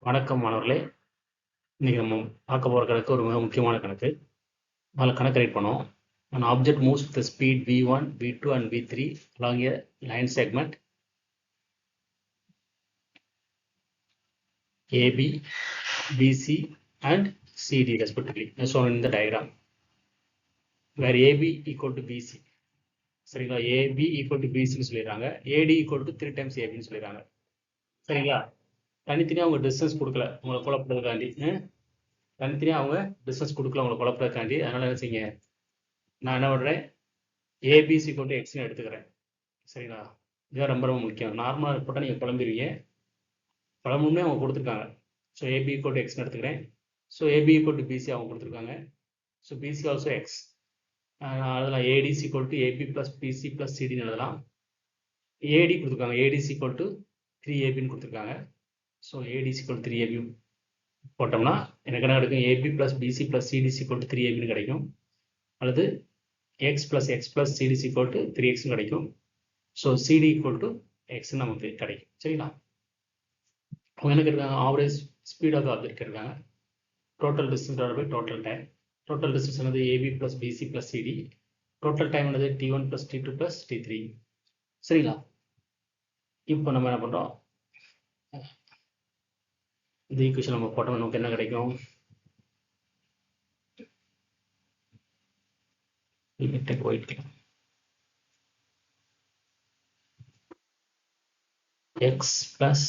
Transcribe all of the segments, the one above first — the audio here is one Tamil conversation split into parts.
வணக்கம் மாணவர்களே. இன்னைக்கு நம்ம பார்க்க போகிற கணக்கு ஒரு மிக முக்கியமான கணக்கு. அதில் கணக்கு ரைட் பண்ணோம். An object moves with the speed v1, v2 and v3 along a line segment AB, BC and CD respectively as shown in the diagram, where AB equal to BC. சரிங்களா? AB equal to BC சொல்லிடுறாங்க. AD equal to 3 times AB சொல்லிடுறாங்க. சரிங்களா? தனித்தனியாக அவங்க டிஸ்டன்ஸ் கொடுக்கல உங்களை குழப்பறதுக்காண்டி. தனித்தனியாக அவங்க டிஸ்டன்ஸ் கொடுக்கல உங்களை குழப்பறதுக்காண்டி. அதனால என்ன செய்யுங்க, நான் என்ன பண்ணுறேன், ஏபிசி கொண்டு எக்ஸ்னு எடுத்துக்கிறேன். சரிங்களா? இதுதான் ரொம்ப ரொம்ப முக்கியம். நார்மலாக போட்டால் நீங்கள் குழம்பிடுவீங்க. குழம்புமே அவங்க கொடுத்துருக்காங்க. ஸோ ஏபி கொண்டு எக்ஸ்னு எடுத்துக்கிறேன். ஸோ ஏபி கொண்டு பிசி அவங்க கொடுத்துருக்காங்க. So PC also X. அதில் ஏடிசி கொண்டு ஏபி ப்ளஸ் பிசி ப்ளஸ் சிடின்னு எழுதலாம். ஏடி கொடுத்துருக்காங்க. ஏடிசி கொண்டு 3AB கொடுத்துருக்காங்க. ஸோ ஏடிசி கொண்டு 3AB போட்டோம்னா எனக்கு என்ன கிடைக்கும், AB plus PC plus CDC கொண்டு 3AB கிடைக்கும். அல்லது x plus x plus cd is equal to 3x கிடைக்கும். So cd equal to x நமக்கு கிடைக்கும். சரிங்களா? அவங்க என்ன கேட்குறாங்க, ஆவரேஜ் ஸ்பீட் ஆஃப் ஆப்ஜெக்ட் கேட்குறாங்க. Total distance divide by total time. Total distance என்னது A B plus PC plus C D. Total time என்னது t1 plus t2 plus t3. சரிங்களா? இப்போ நம்ம என்ன பண்ணுறோம், இந்த ஈக்குவேஷன் நம்ம போட்டோம், நமக்கு என்ன கிடைக்கும், white x plus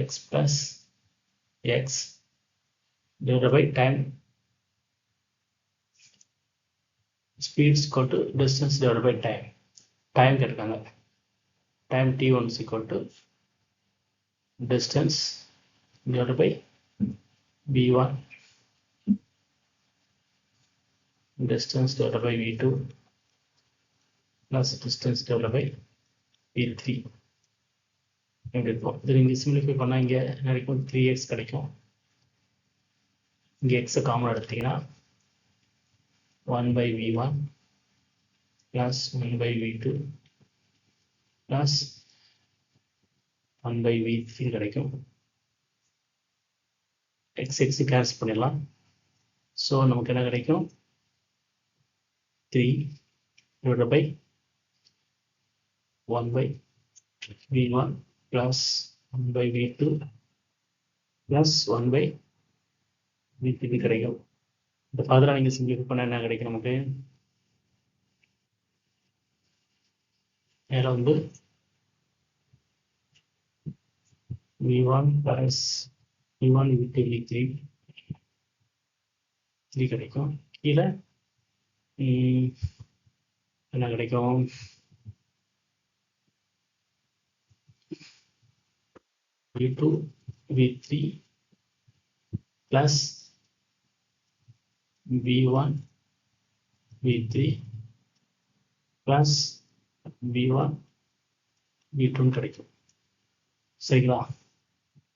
x divided by time, speed is equal to distance divided by time. Time கேட்காங்க. Time t1 is equal to distance divided by v1, distance divided by v2 plus distance divided by v3. எப்படி இருக்கும், இது நீங்கள் சிம்பிளிஃபை பண்ணால் இங்கே கிடைக்கும் 3x கிடைக்கும். இங்கே எக்ஸை காமன் எடுத்தீங்கன்னா 1 by v1 plus 1 by v2 plus 1 by v3 கிடைக்கும். x கேன்சல் பண்ணிடலாம். ஸோ நமக்கு என்ன கிடைக்கும், 3 divided by 1 by v1 plus 1 by v2 plus 1 by v3 கிடைக்கும். இந்த ஃபர்தராக நீங்கள் சிம்பிளிஃபை பண்ண என்ன கிடைக்கும், நமக்கு மேலே வந்து v1 plus v1 v2 v3 கிடைக்கும். கீழே என்ன கிடைக்கும், v2 v3 plus v1 v3 plus v1 v2 கிடைக்கும். சரிங்களா?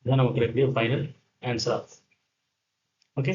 இதுதான் நமக்கு கிடைக்கக்கூடிய ஃபைனல் ஆன்சர் ஆகும். ஓகே.